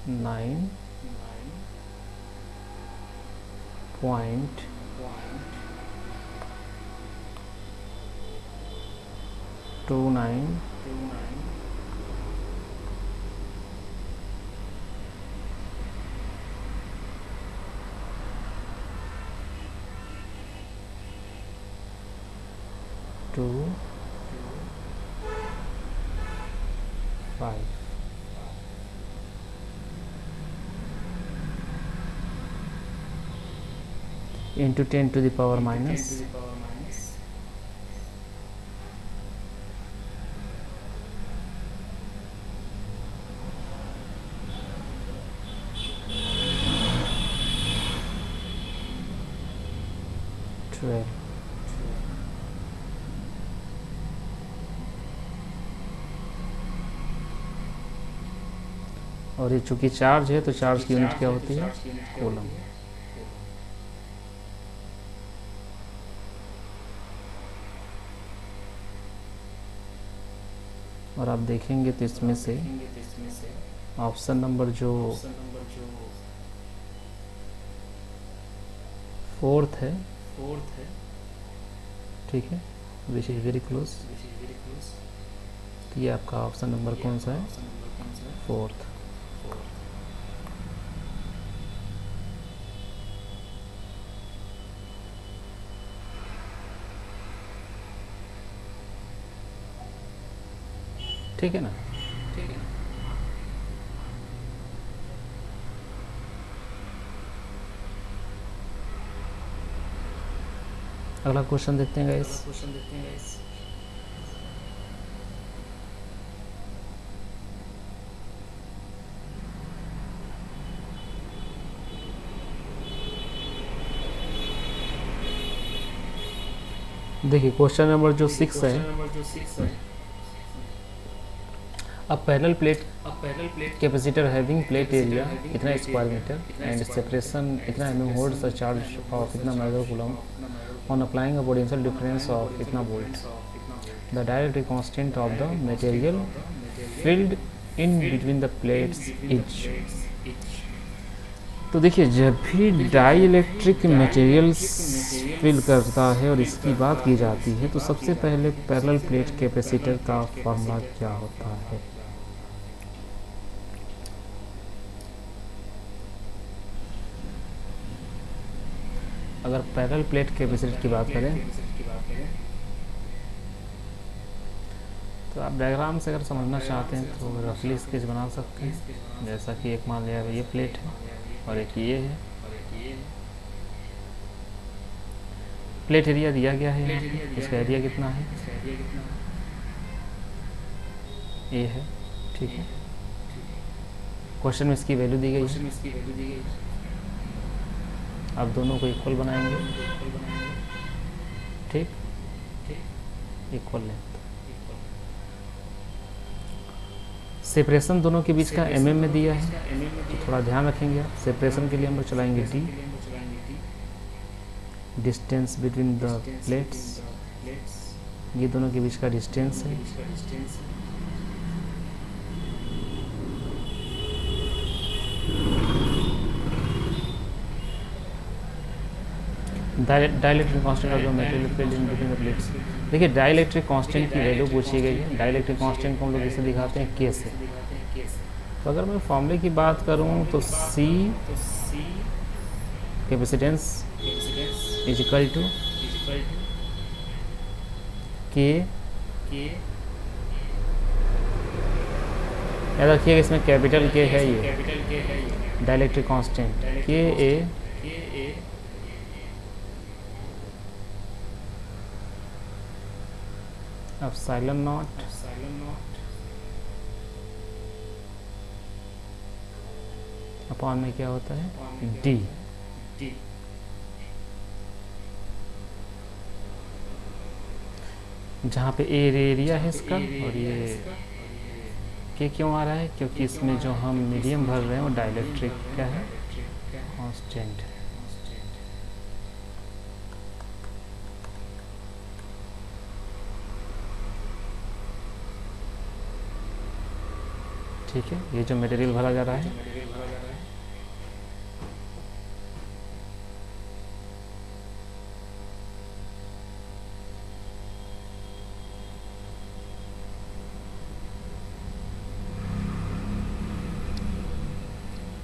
9.29 2 5 into 10 to the power minus 12। और ये चूंकि चार्ज है तो चार्ज की यूनिट क्या होती है? कूलम। और आप देखेंगे तो इसमें से ऑप्शन नंबर जो फोर्थ है, ठीक है, विच इज़ वेरी क्लोज। तो ये आपका ऑप्शन नंबर कौन सा है? फोर्थ। ठीक है ना? अगला क्वेश्चन देखते हैं गाइस। देखिए क्वेश्चन नंबर जो 6 है, अब parallel plate capacitor having plate area इतना स्क्वायर मीटर एंड सेपरेशन इतना mm holds a charge of इतना mega coulomb on applying a potential difference of इतना volt. The dielectric constant of the material field in between the plates is. तो देखिए जब भी die electric materials fill करता है और इसकी बात की जाती है तो सबसे पहले पैरेलल प्लेट कैपेसिटर का फॉर्मूला क्या होता है? अगर पैरेलल प्लेट कैपेसिटर की बात करें तो आप डायग्राम से अगर समझना चाहते हैं तो रफली स्केच बना सकते हैं। जैसा कि एक मान लिया ये प्लेट है और एक ये है। प्लेट एरिया दिया गया है, इसका एरिया कितना है? ये है, ठीक है। क्वेश्चन में इसकी वैल्यू दी गई है। आप दोनों को इक्वल बनाएंगे, ठीक, इक्वल लेंथ। सेपरेशन दोनों के बीच का mm में दिया है तो थोड़ा ध्यान रखेंगे आप। सेपरेशन के लिए हम लोग चलाएंगे d, distance between the plates, ये दोनों के बीच का डिस्टेंस है। Dielectric constant of the material field in between the plates. देखिए डाइलेक्ट्रिक कांस्टेंट की वैल्यू पूछी गई है। डाइलेक्ट्रिक कांस्टेंट को हम लोग इसे दिखाते हैं K से। तो अगर मैं फॉर्मूले की बात करूं तो C capacitance is equal to K, याद रखिएगा इसमें कैपिटल के है, ये डाइलेक्ट्रिक कांस्टेंट के ए एप्सिलॉन नॉट अपॉन में क्या होता है डी। जहाँ पे एरिया है इसका, और ये के क्यों आ रहा है, क्योंकि इसमें जो हम मीडियम भर रहे हैं वो डाइलेक्ट्रिक क्या है, कांस्टेंट है। ठीक है, ये जो मटेरियल भरा जा रहा है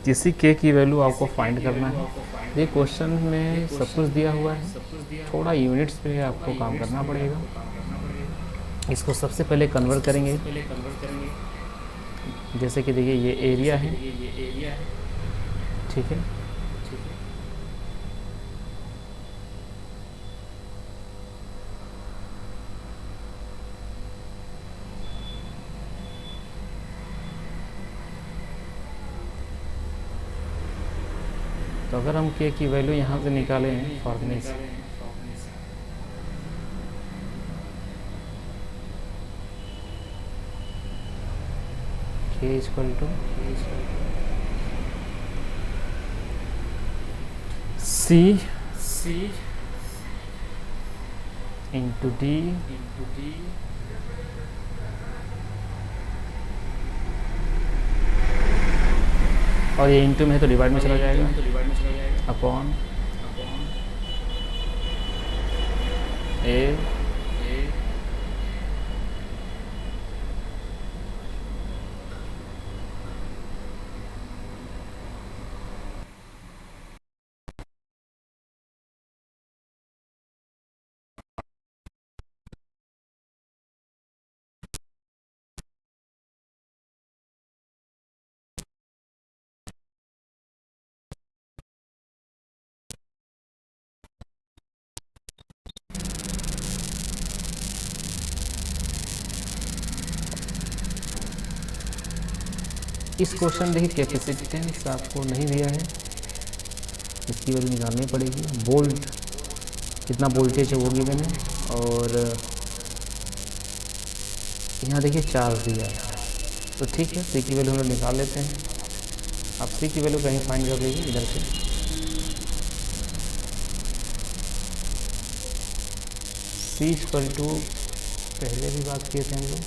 किसी के की वैल्यू आपको फाइंड करना है। ये क्वेश्चन में सब कुछ दिया हुआ है, थोड़ा यूनिट्स पे आपको काम करना पड़ेगा। इसको सबसे पहले कन्वर्ट करेंगे, जैसे कि देखिए ये एरिया है, ठीक है, तो अगर हम के की वैल्यू यहाँ से निकालें हैं फॉर्मूले से, K equal to C into D और ये इंटू में है तो डिवाइड में चला जाएगा, अपॉन ए इस क्वेश्चन देखिए कैपेसिटेंस आपको नहीं दिया है, इसकी वैल्यू निकालनी पड़ेगी। वोल्ट कितना वोल्टेज है वो गिवन है, और यहाँ देखिए चार्ज दिया है, तो ठीक है सी की वैल्यू हम लोग निकाल लेते हैं। आप सी की वैल्यू कहीं फाइंड कर लीजिए इधर से, सी इक्वल टू पहले भी बात किए थे हम लोग,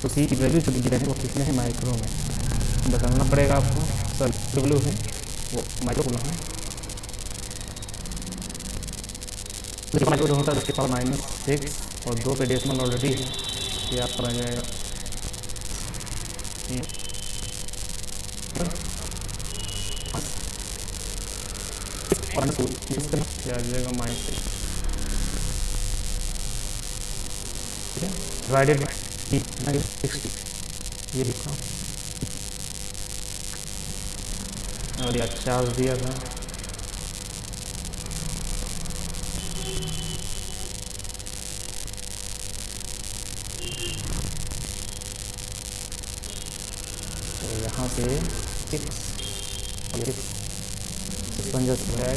तो सी की वैल्यू जो गिवन है वो किसमें है, माइक्रो में। बताना पड़ेगा आपको, सर वैल्यू है वो माइक्रो कूलम है। तो माइक्रो जो होता है 10⁻⁻⁶ और 2 पे डेसिमल ऑलरेडी है, ये आपका आ जाएगा आ जाएगा -6 डिवाइडेड 60, ये लिखा और ये चार्ज दिया था, तो यहाँ से 6 बन जाएगा,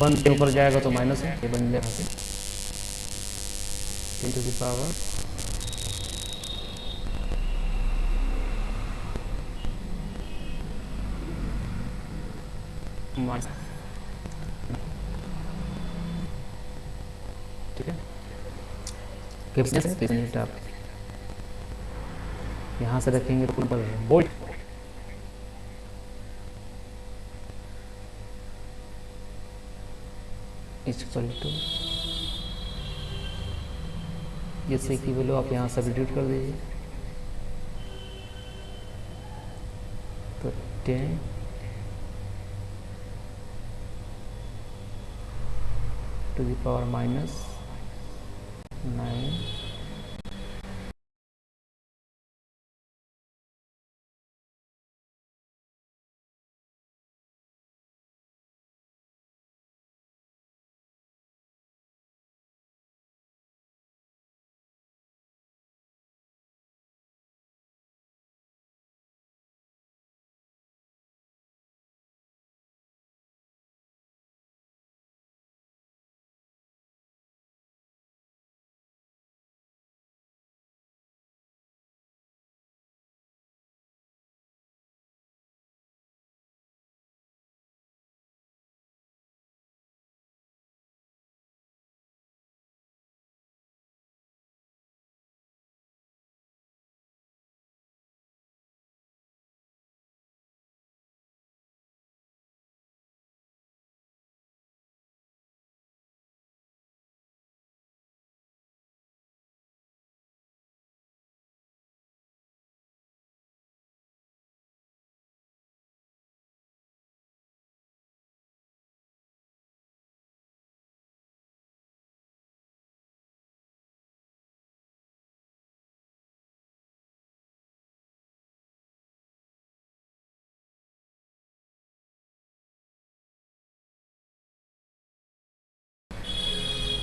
1 के ऊपर जाएगा तो माइनस है, ये बन जाएगा 10 टू द पावर ठीक है। कैपेसिटेंस आप यहाँ से रखेंगे तो पर वोल्ट इक्वल टू, ये सी की वैल्यू आप यहाँ सब्स्टिट्यूट कर दीजिए, तो 10 टू द पावर माइनस 9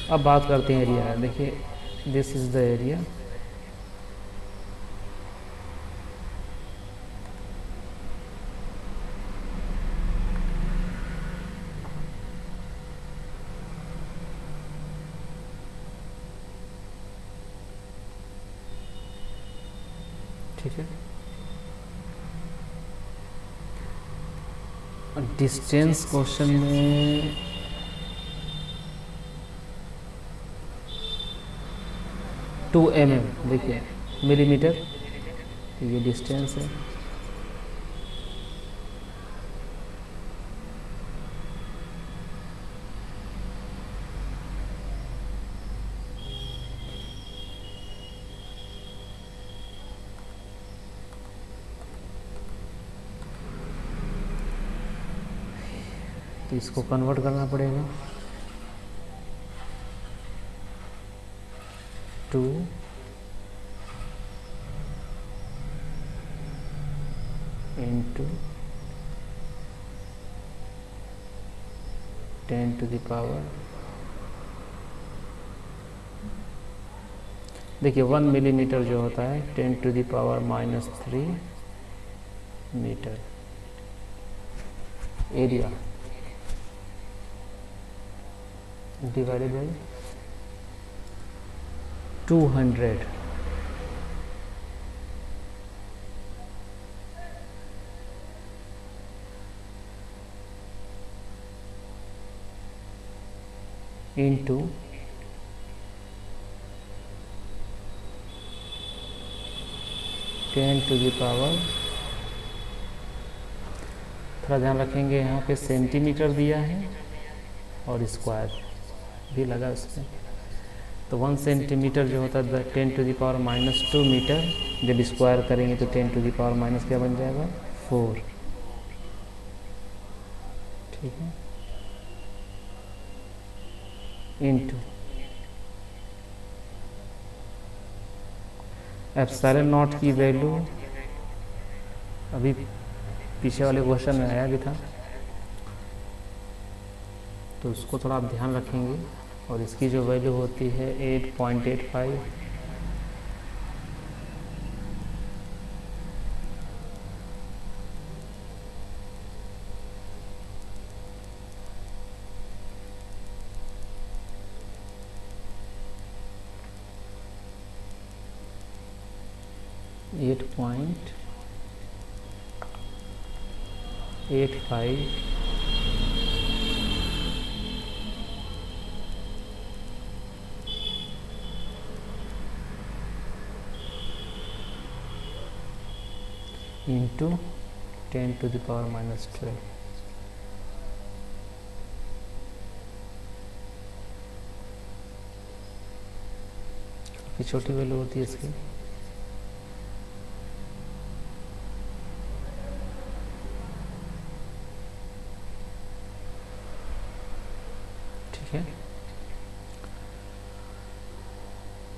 अब बात करते हैं एरिया। देखिए दिस इज़ द एरिया, ठीक है। डिस्टेंस क्वेश्चन में 2 mm, देखिए मिलीमीटर, तो ये डिस्टेंस है। तो इसको कन्वर्ट करना पड़ेगा, 2 into 10 to the पावर, देखिए 1 मिलीमीटर जो होता है 10 to the power -3 metre. Area divided by 200, into 10 to the power, थोड़ा ध्यान रखेंगे यहाँ पे सेंटीमीटर दिया है और स्क्वायर भी लगा उसमें, तो 1 सेंटीमीटर जो होता है 10 to the पावर -2 मीटर, जब स्क्वायर करेंगे तो 10 to the पावर माइनस क्या बन जाएगा 4, ठीक है, इंटू एप्सिलॉन नॉट की वैल्यू अभी पीछे वाले क्वेश्चन में आया भी था, तो उसको थोड़ा आप ध्यान रखेंगे। और इसकी जो वैल्यू होती है 8.85, इंटू 10 to the पावर -12, ये छोटी वैल्यू होती है इसकी। ठीक है,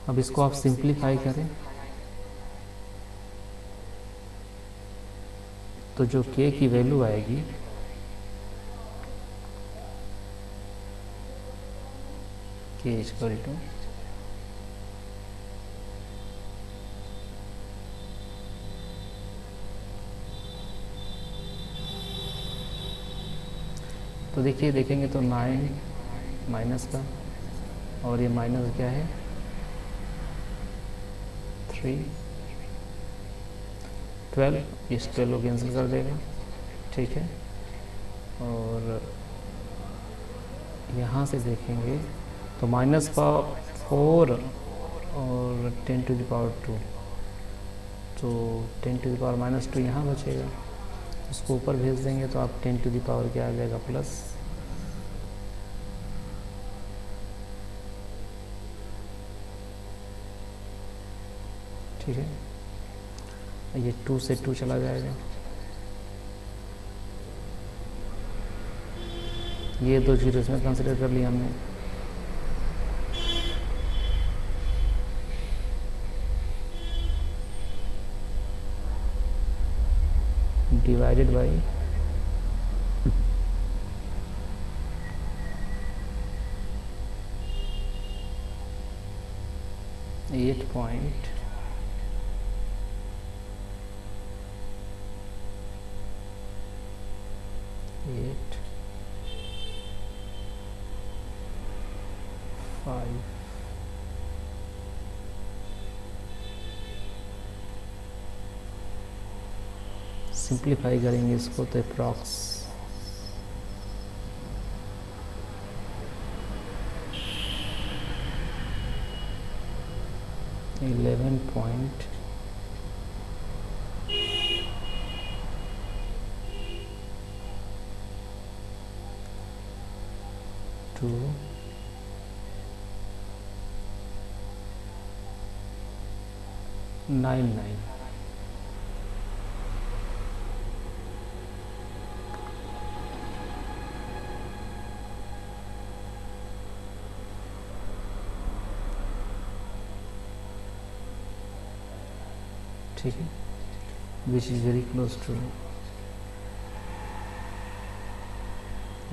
अब इसको आप सिंप्लीफाई करें तो जो k की वैल्यू आएगी k इक्वल टू तो देखिए देखेंगे तो 9 माइनस का और ये माइनस क्या है 3 12, इस 12 को कैंसिल कर देगा। ठीक है, और यहाँ से देखेंगे तो -4 और 10⁻², तो 10⁻², यहाँ बचेगा, उसको ऊपर भेज देंगे तो आप 10 क्या आ जाएगा प्लस। ठीक है, ये 2 से 2 चला जाएगा, ये 2 जीरो इसमें कंसिडर कर लिया हमने। Divided by 8.8 5। सिंप्लीफाई करेंगे इसको तो अप्रॉक्स 11.2 99। ठीक है, which is very close to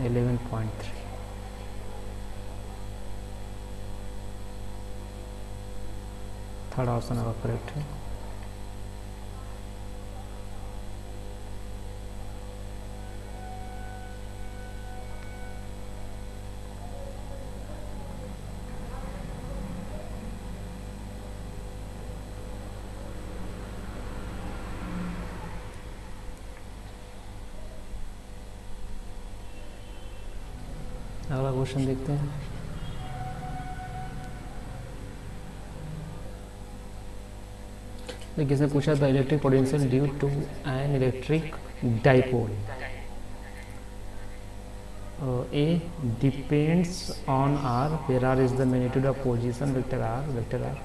11.3। Third option आपका करेक्ट है। अगला क्वेश्चन देखते हैं। देखिए इसने पूछा था electric potential due to an electric dipole A depends on R where R is the magnitude of position vector R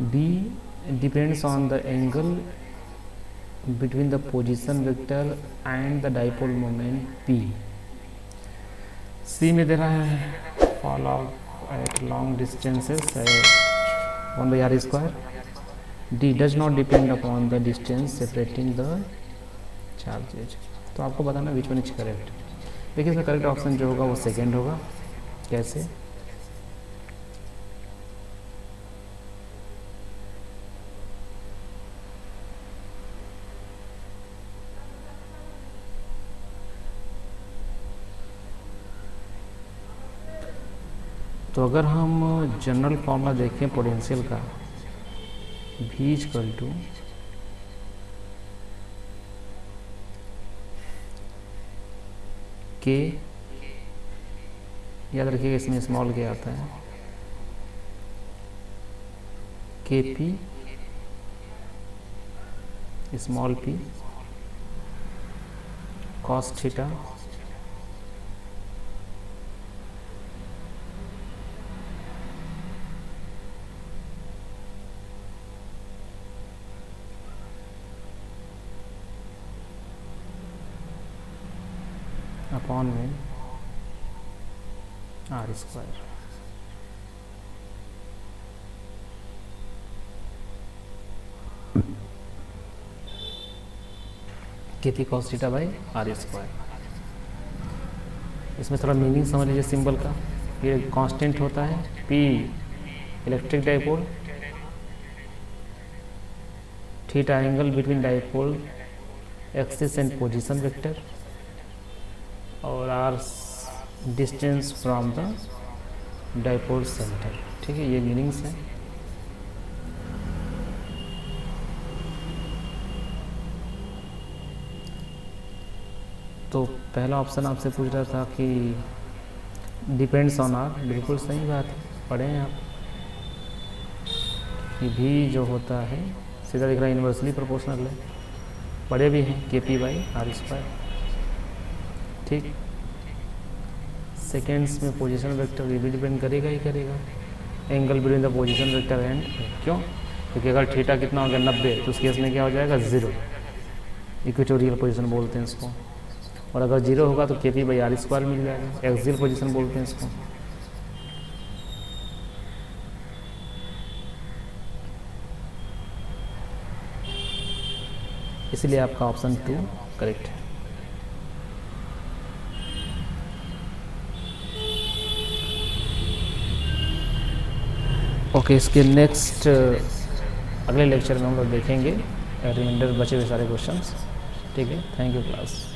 B depends on the angle between the position vector and the dipole moment p। C में दे रहा है fall off at long distances at 1/r²। D does not depend upon the distance separating the charges। तो आपको बताना which one is correct। देखिए इसमें correct option जो होगा वो सेकेंड होगा। कैसे? तो अगर हम जनरल फॉर्मूला देखें पोटेंशियल का V इक्वल टू K, याद रखिएगा इसमें स्मॉल के आता है KP small p cos theta upon में r square. KP cos theta by r square. इसमें थोड़ा मीनिंग समझ लीजिए सिंबल का। ये कांस्टेंट होता है p electric dipole, theta angle between dipole axis and position vector, और r distance from the dipole centre. ठीक है, ये मीनिंग्स हैं। तो पहला ऑप्शन आपसे पूछ रहा था कि डिपेंड्स ऑन आर, बिल्कुल सही बात है, पढ़े हैं आप। कि भी जो होता है सीधा दिख रहा है इन्वर्सली प्रोपोर्शनल है, पढ़े भी हैं के पी बाई आर स्क्वायर। ठीक, सेकेंड्स में पोजीशन वेक्टर ये भी डिपेंड करेगा ही करेगा, angle between the position vector and, क्यों? क्योंकि अगर थीटा कितना हो गया 90, तो उस केस में क्या हो जाएगा 0, इक्वेटोरियल पोजीशन बोलते हैं इसको। और अगर 0 होगा तो के पी बाई आर स्क्वायर मिल जाएगा, एक्सियल पोजीशन बोलते हैं इसको। इसलिए आपका ऑप्शन 2 करेक्ट है। ओके, इसके नेक्स्ट अगले लेक्चर में हम लोग देखेंगे रिमाइंडर बचे हुए सारे क्वेश्चंस। ठीक है, थैंक यू क्लास।